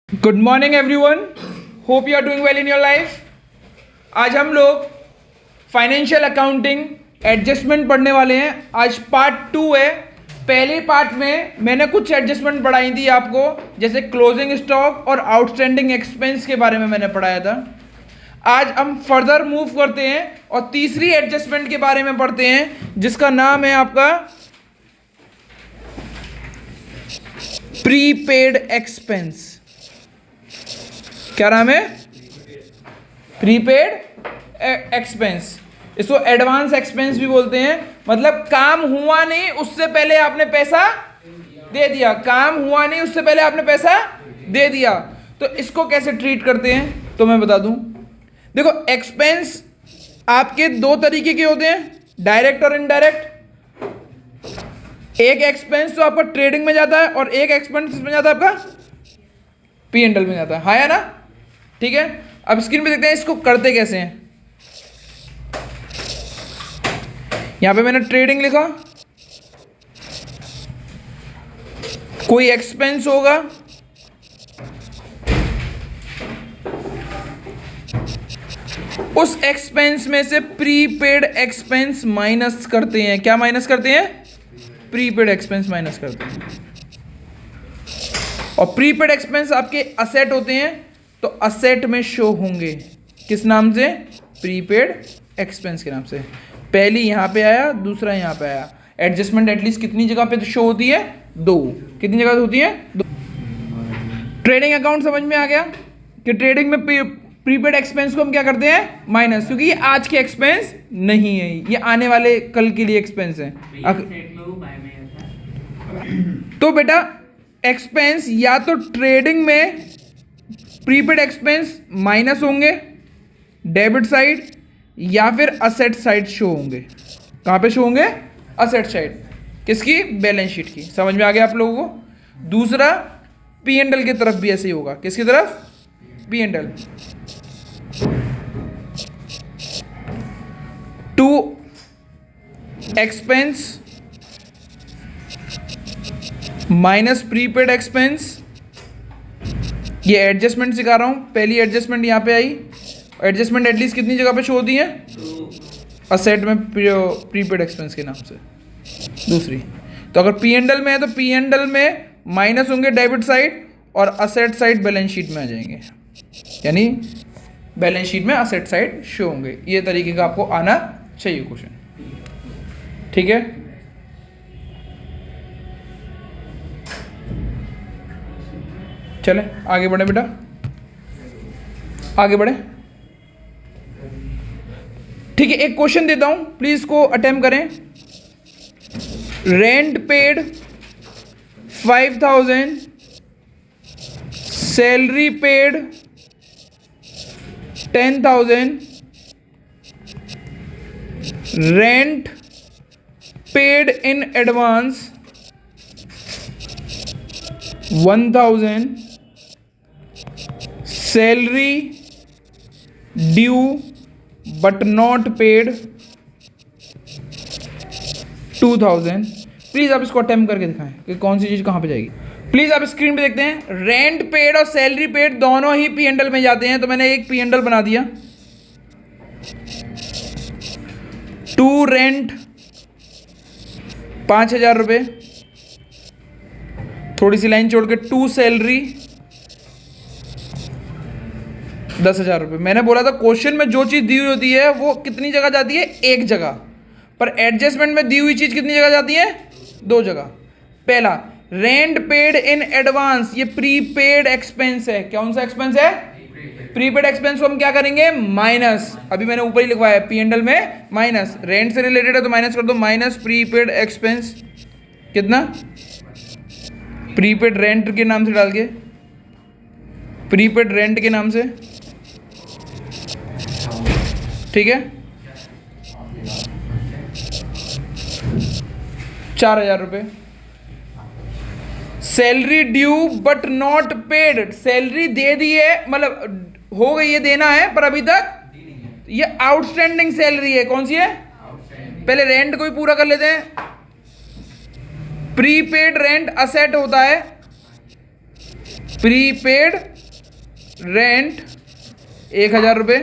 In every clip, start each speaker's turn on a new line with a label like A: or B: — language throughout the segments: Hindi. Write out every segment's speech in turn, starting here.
A: Good morning everyone, hope you are doing well in your life. आज हम लोग फाइनेंशियल अकाउंटिंग एडजस्टमेंट पढ़ने वाले हैं। आज पार्ट 2 है। पहले पार्ट में मैंने कुछ एडजस्टमेंट पढ़ाई थी आपको, जैसे क्लोजिंग स्टॉक और आउटस्टैंडिंग एक्सपेंस के बारे में मैंने पढ़ाया था। आज हम फर्दर मूव करते हैं और तीसरी एडजस्टमेंट के बारे में पढ़ते हैं, जिसका नाम है आपका प्रीपेड एक्सपेंस। क्या नाम है? Prepaid expense. इसको एडवांस एक्सपेंस भी बोलते हैं। मतलब काम हुआ नहीं उससे पहले आपने पैसा दे दिया, काम हुआ नहीं उससे पहले आपने पैसा दे दिया। तो इसको कैसे ट्रीट करते हैं तो मैं बता दूं। देखो, एक्सपेंस आपके दो तरीके के होते हैं, डायरेक्ट और इनडायरेक्ट। एक एक्सपेंस तो आपका ट्रेडिंग में जाता है और एक एक्सपेंस में जाता है आपका P&L में जाता है या ना? ठीक है, अब स्क्रीन पे देखते हैं इसको करते कैसे हैं। यहां पे मैंने ट्रेडिंग लिखा, कोई एक्सपेंस होगा, उस एक्सपेंस में से प्रीपेड एक्सपेंस माइनस करते हैं। क्या माइनस करते हैं? प्रीपेड एक्सपेंस माइनस करते हैं। और प्रीपेड एक्सपेंस आपके असेट होते हैं, तो असेट में शो होंगे किस नाम से? प्रीपेड एक्सपेंस के नाम से। पहली यहां पे आया, दूसरा यहां पे आया। एडजस्टमेंट एटलीस्ट कितनी जगह पे शो होती है? दो। कितनी जगह होती है? दो। ट्रेडिंग अकाउंट समझ में आ गया कि ट्रेडिंग में प्रीपेड एक्सपेंस को हम क्या करते हैं? माइनस, क्योंकि ये आज के एक्सपेंस नहीं है, ये आने वाले कल के लिए एक्सपेंस है। तो बेटा एक्सपेंस या तो ट्रेडिंग में प्रीपेड एक्सपेंस माइनस होंगे डेबिट साइड, या फिर असेट साइड शो होंगे। कहां पे शो होंगे? Asset side. किसकी? बैलेंस शीट की। समझ में आ गया आप लोगों को? दूसरा P&L की तरफ भी ऐसे ही होगा। किसकी तरफ? P&L। To expense minus prepaid expense. ये एडजस्टमेंट सिखा रहा हूं। पहली एडजस्टमेंट यहां पे आई। एडजस्टमेंट एटलीस्ट कितनी जगह पे शो होती है? असेट में प्रीपेड एक्सपेंस के नाम से। दूसरी तो अगर P&L में है तो P&L में माइनस होंगे डेबिट साइड, और असेट साइड बैलेंस शीट में आ जाएंगे, यानी बैलेंस शीट में असेट साइड शो होंगे। ये तरीके का आपको आना चाहिए क्वेश्चन। ठीक है, चले आगे बढ़े बेटा, आगे बढ़े। ठीक है, एक क्वेश्चन देता हूं, प्लीज इसको अटेम्प्ट करें। Rent paid 5,000, salary paid 10,000, rent paid in advance 1,000, salary due but not paid 2,000। Please आप इसको अटेम्प्ट करके दिखाएं कि कौन सी चीज कहां पे जाएगी। प्लीज आप स्क्रीन पे देखते हैं। रेंट पेड और सैलरी पेड दोनों ही P&L में जाते हैं, तो मैंने एक P&L बना दिया। टू रेंट 5,000 रुपये, थोड़ी सी लाइन छोड़ के टू सैलरी 10,000 रुपये। मैंने बोला था क्वेश्चन में जो चीज दी हुई होती है वो कितनी जगह जाती है? एक जगह। पर एडजस्टमेंट में दी हुई चीज कितनी जगह जाती है? दो जगह। पहला रेंट पेड इन एडवांस, ये प्रीपेड एक्सपेंस है। कौन सा एक्सपेंस है? प्रीपेड एक्सपेंस को हम क्या करेंगे? माइनस। अभी मैंने ऊपर ही लिखवाया है P&L में माइनस। रेंट से रिलेटेड है तो माइनस कर दो, माइनस प्रीपेड एक्सपेंस। कितना? प्रीपेड रेंट के नाम से डाल के, प्रीपेड रेंट के नाम से। ठीक है, 4,000 रुपये। Salary due but not paid, salary दे दी है, मतलब हो गई है, देना है, पर अभी तक ये आउटस्टैंडिंग सैलरी है। कौन सी है? पहले रेंट को ही पूरा कर लेते हैं। प्रीपेड रेंट असेट होता है, प्रीपेड रेंट 1,000 रुपये,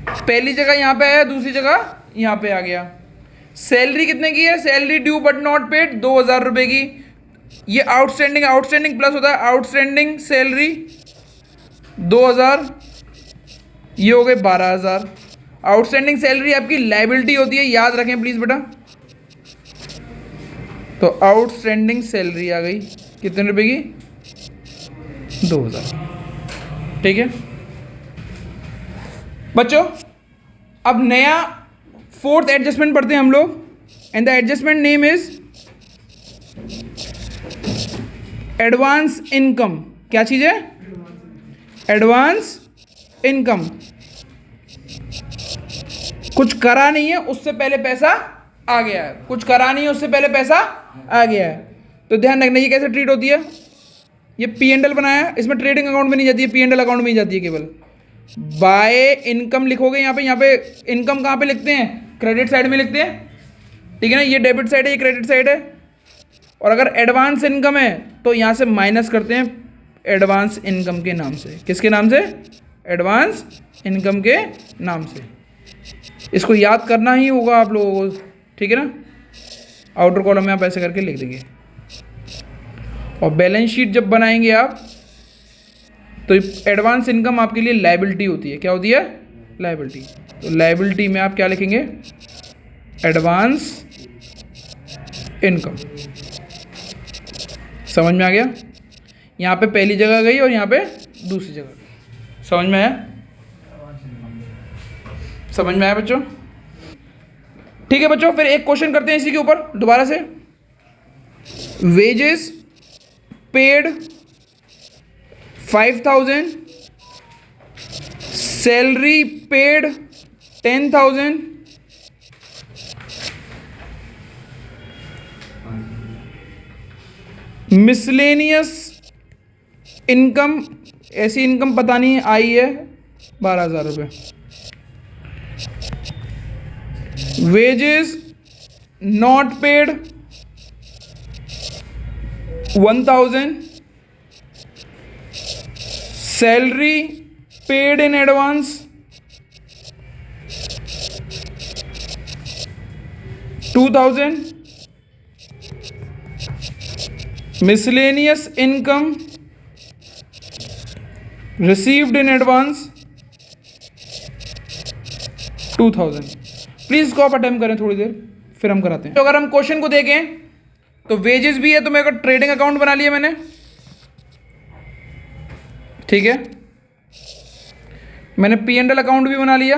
A: पहली जगह यहाँ पे आया, दूसरी जगह यहाँ पे आ गया। सैलरी कितने की है? Salary due but not paid 2,000 रुपये की। ये आउटस्टैंडिंग, आउटस्टैंडिंग प्लस होता है आउटस्टैंडिंग सैलरी 2,000, ये हो गए 12,000। आउटस्टैंडिंग सैलरी आपकी लाइबिलिटी होती है, याद रखें प्लीज़ बेटा। तो आउटस्टैंडिंग सैलरी आ गई कितने रुपए की? 2,000। ठीक है बच्चों, अब नया फोर्थ एडजस्टमेंट पढ़ते हैं हम लोग, and the adjustment name is advance income. क्या चीज़ है? Advance income. कुछ करा नहीं है उससे पहले पैसा आ गया है, कुछ करा नहीं है उससे पहले पैसा आ गया है। तो ध्यान रखना ये कैसे ट्रीट होती है। ये P&L बनाया, इसमें ट्रेडिंग अकाउंट में नहीं जाती है, P&L अकाउंट में ही जाती है केवल। बाय इनकम लिखोगे यहाँ पे इनकम कहाँ पे लिखते हैं? क्रेडिट साइड में लिखते हैं, ठीक है ना। ये डेबिट साइड है, ये क्रेडिट साइड है। और अगर एडवांस इनकम है तो यहाँ से माइनस करते हैं एडवांस इनकम के नाम से। किसके नाम से? एडवांस इनकम के नाम से। इसको याद करना ही होगा आप लोगों को, ठीक है ना। आउटर कॉलम में आप ऐसे करके लिख देंगे। और बैलेंस शीट जब बनाएंगे आप तो एडवांस इनकम आपके लिए लायबिलिटी होती है। क्या होती है? लायबिलिटी। तो लायबिलिटी में आप क्या लिखेंगे? Advance income. समझ में आ गया? यहाँ पे पहली जगह गई और यहाँ पे दूसरी जगह गई। समझ में आया? समझ में आया बच्चों? ठीक है बच्चों, फिर एक क्वेश्चन करते हैं इसी के ऊपर दोबारा से। Wages paid 5,000, salary paid 10,000, miscellaneous income, ऐसी इनकम पता नहीं आई है 12,000 रुपये। Wages not paid 1,000, salary paid in advance 2,000, miscellaneous income received in advance 2,000। Please इसको आप अटेम्प्ट करें थोड़ी देर, फिर हम कराते हैं। तो अगर हम क्वेश्चन को देखें तो वेजेस भी है, तो मेरे को ट्रेडिंग अकाउंट बना लिया मैंने, ठीक है। मैंने P&L अकाउंट भी बना लिया।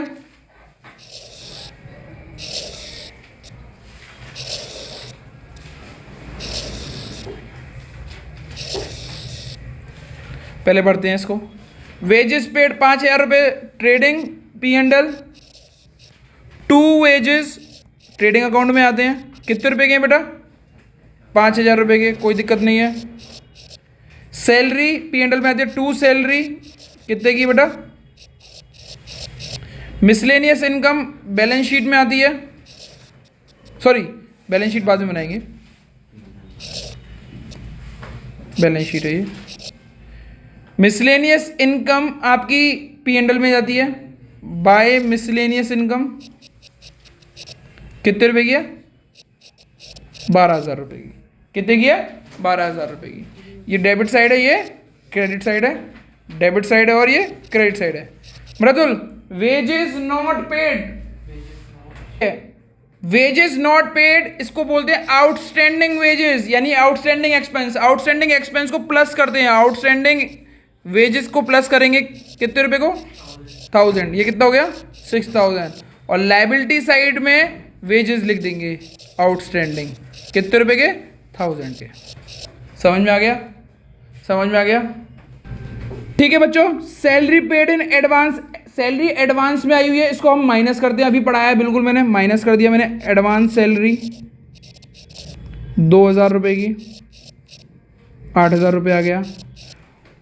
A: पहले पढ़ते हैं इसको। वेजेस पेड 5,000 रुपये trading P&L, 2 wages trading account में आते हैं। कितने रुपए के हैं बेटा? 5,000 रुपये के, कोई दिक्कत नहीं है। सैलरी P&L में आती है 2 सैलरी, कितने की बेटा? मिसलेनियस इनकम बैलेंस शीट में आती है, सॉरी बैलेंस शीट बाद में बनाएंगे, बैलेंस शीट है ये। मिसलेनियस इनकम आपकी P&L में जाती है। बाय मिसलेनियस इनकम कितने रुपए की है? 12,000 रुपये की। कितने की है? 12,000 रुपये की। ये डेबिट साइड है, ये क्रेडिट साइड है। डेबिट साइड है और ये क्रेडिट साइड है। Mridul, wages not paid, wages not paid इसको बोलते हैं आउटस्टैंडिंग वेजेस, यानी आउटस्टैंडिंग एक्सपेंस। आउटस्टैंडिंग एक्सपेंस को प्लस करते हैं, आउटस्टैंडिंग वेजेस को प्लस करेंगे कितने रुपए को? 1,000। ये कितना हो गया? 6,000। और लायबिलिटी साइड में वेजेस लिख देंगे आउटस्टैंडिंग, कितने रुपए के? 1,000 के। समझ में आ गया? समझ में आ गया? ठीक है बच्चों, salary paid in advance, salary advance में आई हुई है, इसको हम माइनस करते हैं। अभी पढ़ाया है बिल्कुल, मैंने माइनस कर दिया मैंने। एडवांस सैलरी 2,000 रुपये की, 8,000 रुपये आ गया।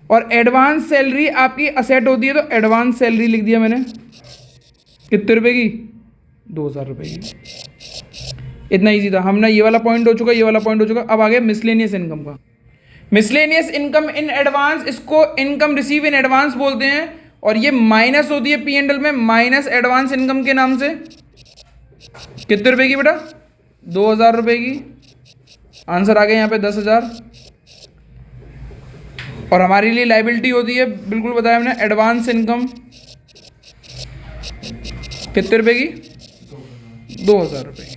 A: और एडवांस सैलरी आपकी असेट होती है, तो एडवांस सैलरी लिख दिया मैंने, कितने रुपए की? 2,000 रुपये की। इतना ईजी था। हमने ये वाला पॉइंट हो चुका, ये वाला पॉइंट हो चुका। अब आ गया मिसलेनियस इनकम का। मिसलेनियस इनकम इन एडवांस, इसको इनकम रिसीव इन एडवांस बोलते हैं, और ये माइनस होती है पी एंड एल में माइनस एडवांस इनकम के नाम से। कितने रुपए की बेटा? 2,000 रुपए की। आंसर आ गया यहाँ पे 10,000। और हमारे लिए लाइबिलिटी होती है, बिल्कुल बताया हमने, एडवांस इनकम। कितने रुपए की? 2,000 रुपए की।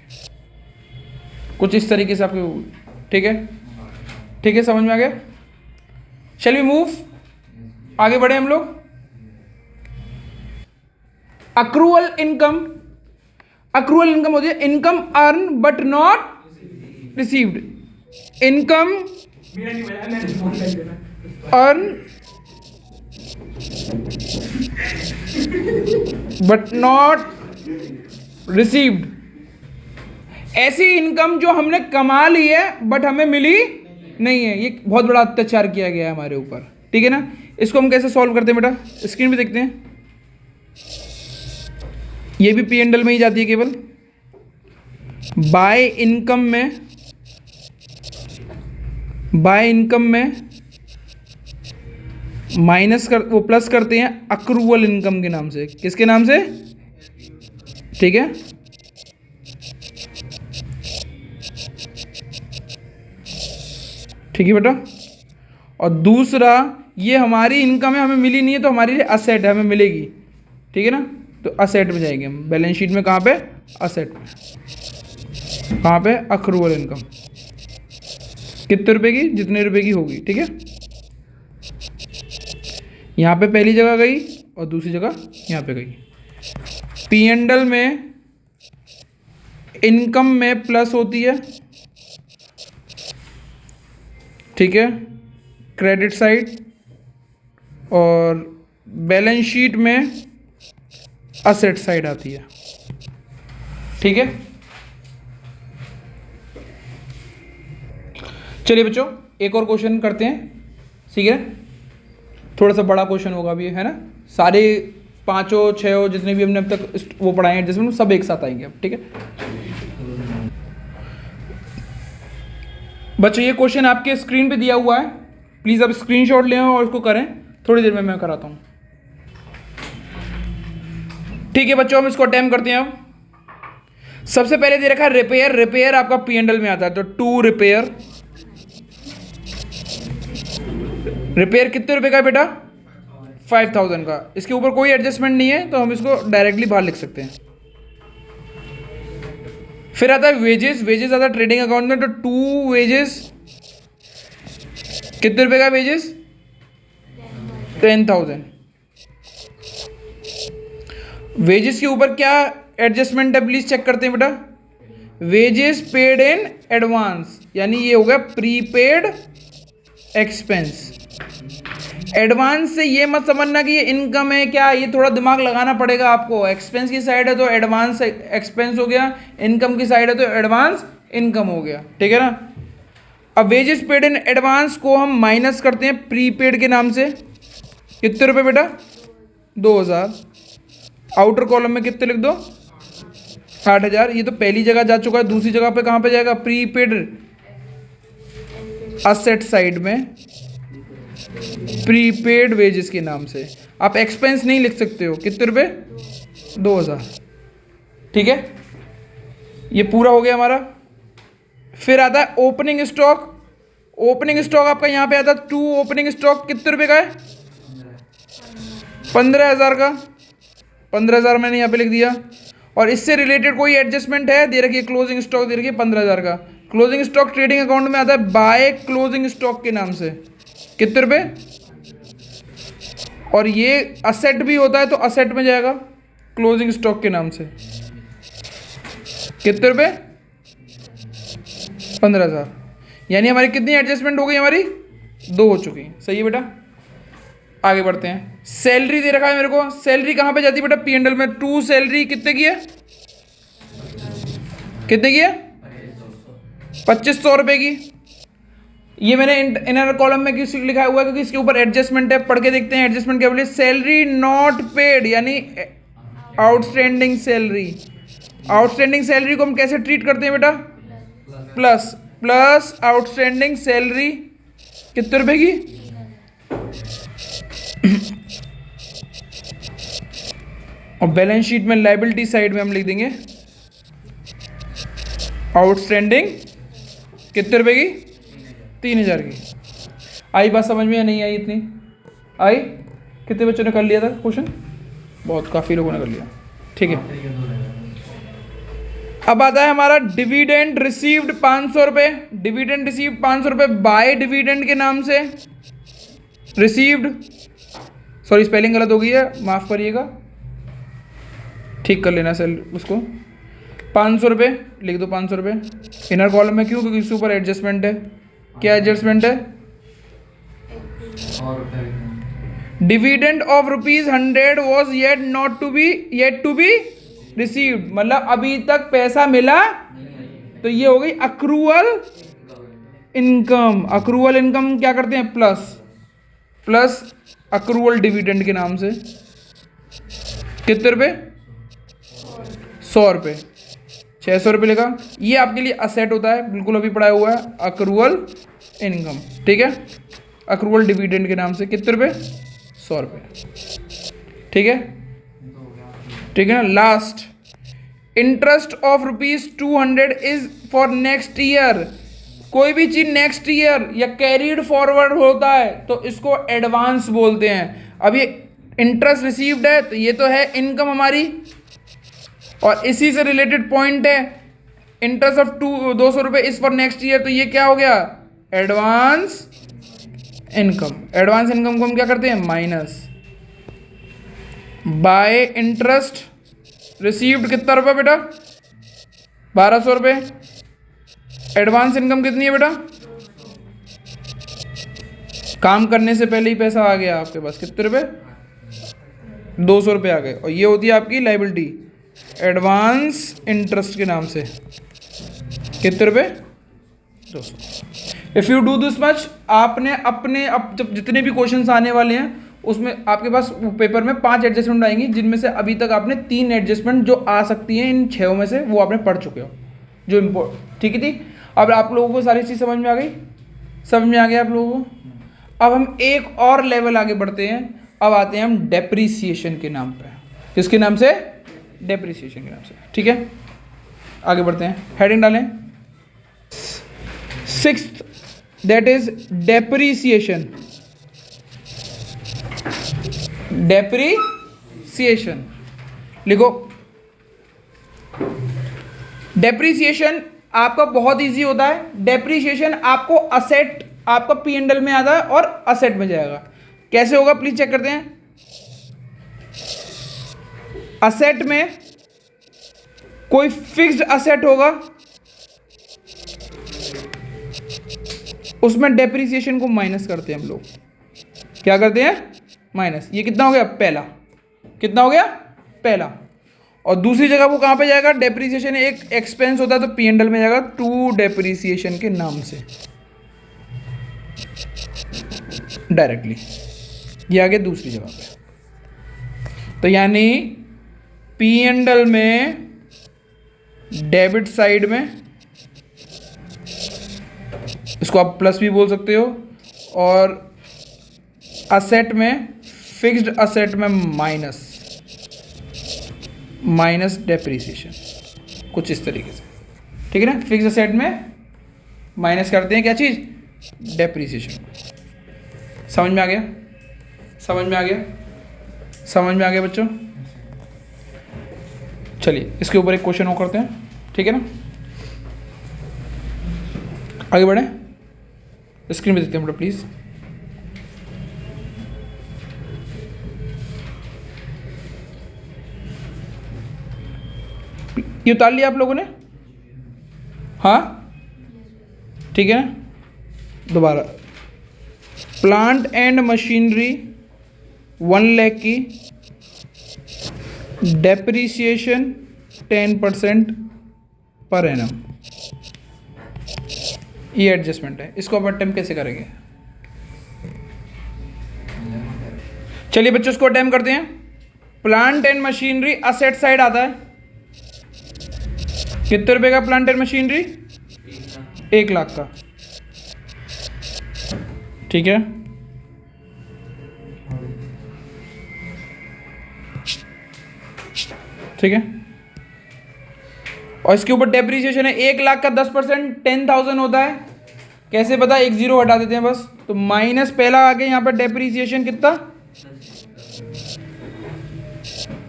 A: कुछ इस तरीके से आपको, ठीक है, ठीक है, समझ में आ गया। शैल वी मूव, आगे बढ़े हम लोग। अक्रूअल इनकम, अक्रूअल इनकम होती है income earn but not received. Income earn but not received, ऐसी इनकम जो हमने कमा ली है बट हमें मिली नहीं है। ये बहुत बड़ा अत्याचार किया गया है हमारे ऊपर, ठीक है ना। इसको हम कैसे सॉल्व करते हैं बेटा? स्क्रीन पे देखते हैं। ये भी पी एंड एल में ही जाती है केवल। बाय इनकम में, बाय इनकम में माइनस कर, वो प्लस करते हैं अक्रूवल इनकम के नाम से। किसके नाम से? ठीक है, ठीक है बेटा। और दूसरा, ये हमारी इनकम है, हमें मिली नहीं है, तो हमारे लिए असेट है, हमें मिलेगी, ठीक है ना। तो असेट में जाएंगे हम बैलेंस शीट में। कहाँ पे? असेट में। कहाँ पे? Accrual income. कितने रुपए की? जितने रुपए की होगी, ठीक है। यहाँ पे पहली जगह गई और दूसरी जगह यहाँ पे गई। पी एंड एल में इनकम में प्लस होती है, ठीक है, क्रेडिट साइड, और बैलेंस शीट में असेट साइड आती है, ठीक है। चलिए बच्चों, एक और क्वेश्चन करते हैं, ठीक है। थोड़ा सा बड़ा क्वेश्चन होगा भी, है ना। सारे पांचों छह जितने भी हमने अब तक वो पढ़ाए हैं एडजस्टमेंट, सब एक साथ आएंगे अब, ठीक है। बच्चों ये क्वेश्चन आपके स्क्रीन पे दिया हुआ है, प्लीज़ अब स्क्रीनशॉट लें और उसको करें। थोड़ी देर में मैं कराता हूँ, ठीक है बच्चों। हम इसको अटेम्प्ट करते हैं। अब सबसे पहले दे रखा है रिपेयर। रिपेयर आपका पी एंड एल में आता है, तो टू रिपेयर। रिपेयर कितने रुपए का है बेटा? 5,000 का। इसके ऊपर कोई एडजस्टमेंट नहीं है, तो हम इसको डायरेक्टली बाहर लिख सकते हैं। फिर आता है वेजेस। वेजेस आता है ट्रेडिंग अकाउंट में, तो टू वेजेस। कितने रुपए का वेजेस? 10,000। वेजेस के ऊपर क्या एडजस्टमेंट है, प्लीज चेक करते हैं बेटा। वेजेस पेड इन एडवांस, यानी ये हो गया प्रीपेड एक्सपेंस। एडवांस से ये मत समझना कि ये इनकम है क्या, ये थोड़ा दिमाग लगाना पड़ेगा आपको। एक्सपेंस की साइड है तो एडवांस एक्सपेंस हो गया, इनकम की साइड है तो एडवांस इनकम हो गया, ठीक है ना। अब वेजेस पेड इन एडवांस को हम माइनस करते हैं प्रीपेड के नाम से। कितने रुपए बेटा? 2,000। आउटर कॉलम में कितने लिख दो? 60,000। ये तो पहली जगह जा चुका है, दूसरी जगह पे कहाँ पे जाएगा? प्रीपेड असेट साइड में प्रीपेड वेजेस के नाम से। आप एक्सपेंस नहीं लिख सकते हो। कितने रुपए? 2,000, ठीक है। ये पूरा हो गया हमारा। फिर आता है ओपनिंग स्टॉक। ओपनिंग स्टॉक आपका यहाँ पे आता है टू ओपनिंग स्टॉक। कितने रुपए का है? 15,000 का। 15,000 मैंने यहाँ पे लिख दिया। और इससे रिलेटेड कोई एडजस्टमेंट है? दे रखिए क्लोजिंग स्टॉक, दे रखिए 15,000 का। क्लोजिंग स्टॉक ट्रेडिंग अकाउंट में आता है बाय क्लोजिंग स्टॉक के नाम से। कितने रुपए? और ये असेट भी होता है तो असेट में जाएगा क्लोजिंग स्टॉक के नाम से। कितने रुपए? 15,000। यानी हमारी कितनी एडजस्टमेंट हो गई? हमारी 2 हो चुकी। सही है बेटा। आगे बढ़ते हैं। सैलरी दे रखा है मेरे को। सैलरी कहां पे जाती है बेटा? पी एंड एल में। टू सैलरी कितने की है? कितने की है? 2,500 रुपए की। ये मैंने इनर कॉलम में किसी लिखा हुआ है क्योंकि इसके ऊपर एडजस्टमेंट है। पढ़ के देखते हैं एडजस्टमेंट क्या बोले। सैलरी नॉट पेड, यानी आउटस्टैंडिंग सैलरी। आउटस्टैंडिंग सैलरी को हम कैसे ट्रीट करते हैं बेटा? प्लस। प्लस आउटस्टैंडिंग सैलरी कितने रुपए की? और बैलेंस शीट में लायबिलिटी साइड में हम लिख देंगे आउटस्टैंडिंग कितने रुपए की? 3000 की। आई बात समझ में या नहीं आई? इतनी आई? कितने बच्चों ने कर लिया था क्वेश्चन? बहुत, काफ़ी लोगों ने कर लिया। ठीक है, अब आता है हमारा डिविडेंड रिसीव्ड 500 रुपये। डिविडेंड रिसीव्ड 500 रुपये बाय डिविडेंड के नाम से रिसीव्ड, सॉरी स्पेलिंग गलत हो गई है, माफ़ करिएगा, ठीक कर लेना सर उसको। 500 रुपये लिख दो, 500 रुपये इनर कॉलम में। क्यों? क्योंकि इसके ऊपर एडजस्टमेंट है। क्या एडजस्टमेंट है? Dividend of ₹100 was yet to be received, मतलब अभी तक पैसा मिला, तो ये हो गई अक्रूअल इनकम। अक्रूअल इनकम क्या करते हैं? प्लस अक्रूअल डिविडेंड के नाम से। कितने रुपए? 100 रुपये। 600 रुपये लिखा। ये आपके लिए असेट होता है, बिल्कुल अभी पढ़ाया हुआ है, अक्रूअल इनकम। ठीक है, अक्रूअल डिविडेंड के नाम से कितने रुपये? 100 रुपये। ठीक है, ठीक है ना। Last, interest of ₹200 is for next year. कोई भी चीज नेक्स्ट ईयर या कैरीड फॉरवर्ड होता है तो इसको एडवांस बोलते हैं। अब ये इंटरेस्ट रिसीव्ड है तो ये तो है इनकम हमारी, और इसी से रिलेटेड पॉइंट है इंटरेस्ट ऑफ 200 रुपये इज फॉर नेक्स्ट ईयर, तो ये क्या हो गया? Advance income. एडवांस इनकम को हम क्या करते हैं? Minus y interest received. कितना रुपये बेटा? 1200 रुपये। एडवांस इनकम कितनी है बेटा? काम करने से पहले ही पैसा आ गया आपके पास, कितने रुपये? 200 रुपये आ गए, और ये होती है आपकी लायबिलिटी एडवांस इंटरेस्ट के नाम से। कितने रुपये? 200। If you do this much, आपने अपने अब जब जितने भी क्वेश्चंस आने वाले हैं उसमें आपके पास पेपर में 5 एडजस्टमेंट आएंगी, जिनमें से अभी तक आपने 3 एडजस्टमेंट जो आ सकती हैं इन 6 में से वो आपने पढ़ चुके हो, जो इम्पोर्ट। ठीक है थी। अब आप लोगों को सारी चीज़ समझ में आ गई? समझ में आ गया आप लोगों को? अब हम एक और लेवल आगे बढ़ते हैं। अब आते हैं हम डेप्रीसिएशन के नाम पे। किसके नाम से? डेप्रीसिएशन के नाम से। ठीक है, आगे बढ़ते हैं। हेडिंग डालें 6th, that is depreciation. Depreciation लिखो। डेप्रीसिएशन आपका बहुत इजी होता है। डेप्रीसिएशन आपको असेट, आपका P&L में आता है और असेट में जाएगा। कैसे होगा प्लीज चेक करते हैं। असेट में कोई फिक्स्ड असेट होगा, उसमें डेप्रीसिएशन को माइनस करते हैं हम लोग। क्या करते हैं? माइनस। ये कितना हो गया? पहला। कितना हो गया? पहला। और दूसरी जगह वो कहाँ पे जाएगा? डेप्रीसिएशन एक एक्सपेंस होता है तो P&L में जाएगा टू डेप्रीसिएशन के नाम से डायरेक्टली। ये आगे दूसरी जगह पे। तो यानी P&L में डेबिट साइड में, इसको आप प्लस भी बोल सकते हो, और असेट में, फिक्स्ड असेट में माइनस डेप्रीसिएशन, कुछ इस तरीके से। ठीक है ना। फिक्स्ड असेट में माइनस करते हैं क्या चीज़? डेप्रीसिएशन। समझ में आ गया? समझ में आ गया? समझ में आ गया बच्चों? चलिए इसके ऊपर एक क्वेश्चन और करते हैं। ठीक है ना, आगे बढ़ें। स्क्रीन पे देखते हैं बेटा प्लीज़। ये उतार लिया आप लोगों ने? हाँ ठीक है ना। दोबारा, प्लांट एंड मशीनरी 1 लाख की, डेप्रीसिएशन 10% पर एनम। ये एडजस्टमेंट है। इसको अब अटेम्प्ट कैसे करेंगे? चलिए बच्चों इसको अटेम्प्ट करते हैं। Plant and machinery asset side आता है। कितने रुपए का प्लांट एंड मशीनरी? 1 लाख का। ठीक है, ठीक है। और इसके ऊपर डेप्रीसिएशन है 1,00,000 का 10% 10,000 होता है। कैसे पता, एक जीरो हटा देते हैं बस, तो माइनस पहला आ गया यहाँ पर डेप्रीसिएशन कितना,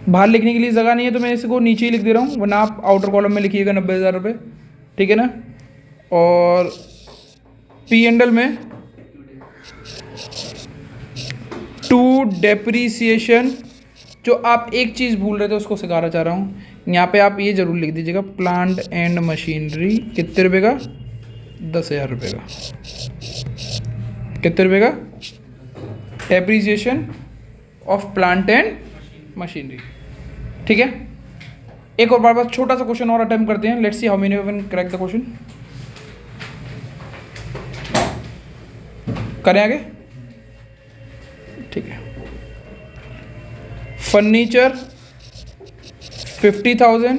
A: बाहर लिखने के लिए जगह नहीं है तो मैं इसको नीचे ही लिख दे रहा हूँ, वरना आप आउटर कॉलम में लिखिएगा 90,000 रुपये, ठीक है ना। और पी एंडल में टू डेप्रीसिएशन, जो आप एक चीज़ भूल रहे थे उसको सिखाना चाह रहा हूँ, यहाँ पे आप ये जरूर लिख दीजिएगा, प्लांट एंड मशीनरी कितने रुपए का, 10,000 रुपये का। कितने रुपए का depreciation of plant and machinery, ठीक है। एक और बार बस छोटा सा क्वेश्चन और अटेम्प्ट करते हैं, let's see how many one correct the question. करें आगे, ठीक है। Furniture 50,000,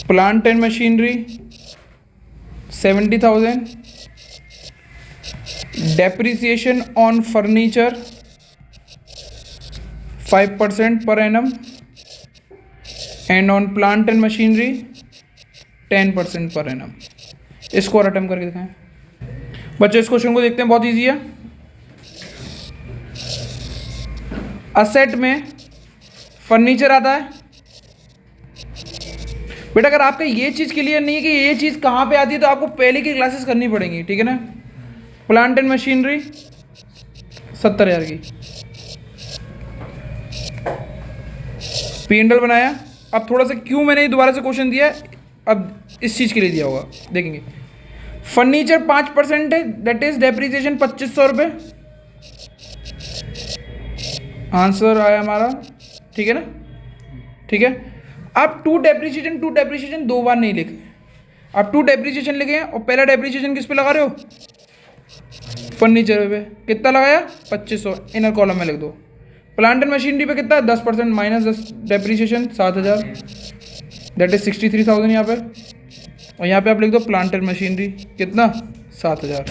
A: plant and machinery 70,000, depreciation on furniture 5% per annum and on plant and machinery 10% per annum. इसको और अटेम्प्ट करके दिखाएं बच्चों। इस क्वेश्चन को देखते हैं, बहुत इजी है। असेट में फर्नीचर आता है बेटा। अगर आपका ये चीज़ क्लियर नहीं है कि ये चीज़ कहाँ पे आती है तो आपको पहले की क्लासेस करनी पड़ेंगी, ठीक है ना। प्लांट एंड मशीनरी 70,000 की, P&L बनाया। अब थोड़ा सा क्यों मैंने ये दोबारा से क्वेश्चन दिया, अब इस चीज़ के लिए दिया होगा, देखेंगे। फर्नीचर 5% है, दैट इज डेप्रीसिएशन 2,500 रुपये। आंसर आया हमारा, ठीक है ना, ठीक है। आप टू डेप्रीसिएशन 2 बार नहीं लिखे, आप टू डेप्रीसिएशन लिखे और पहला डेप्रीसिएशन किस पे लगा रहे हो, फर्नीचर पे। कितना लगाया, 2,500, इनर कॉलम में लिख दो। प्लांट एंड मशीनरी पे कितना, 10% माइनस 10 डेप्रीसिएशन 7,000, दैट इज 63,000 यहाँ पे। और यहाँ पे आप लिख दो प्लांट एंड मशीनरी कितना, 7,000।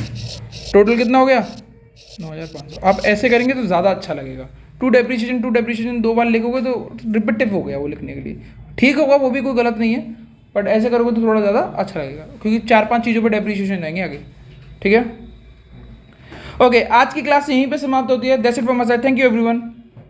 A: टोटल कितना हो गया, 9,500। आप ऐसे करेंगे तो ज़्यादा अच्छा लगेगा। टू डेप्रीसिएशन 2 बार लिखोगे तो रिपीटिव हो गया वो लिखने के लिए, ठीक होगा, वो भी कोई गलत नहीं है, बट ऐसे करोगे तो थोड़ा ज़्यादा अच्छा लगेगा, क्योंकि 4-5 चीज़ों पे डेप्रीसिएशन जाएंगे आगे, ठीक है। ओके, आज की क्लास यहीं पे समाप्त होती है। That's it from my side, thank you everyone.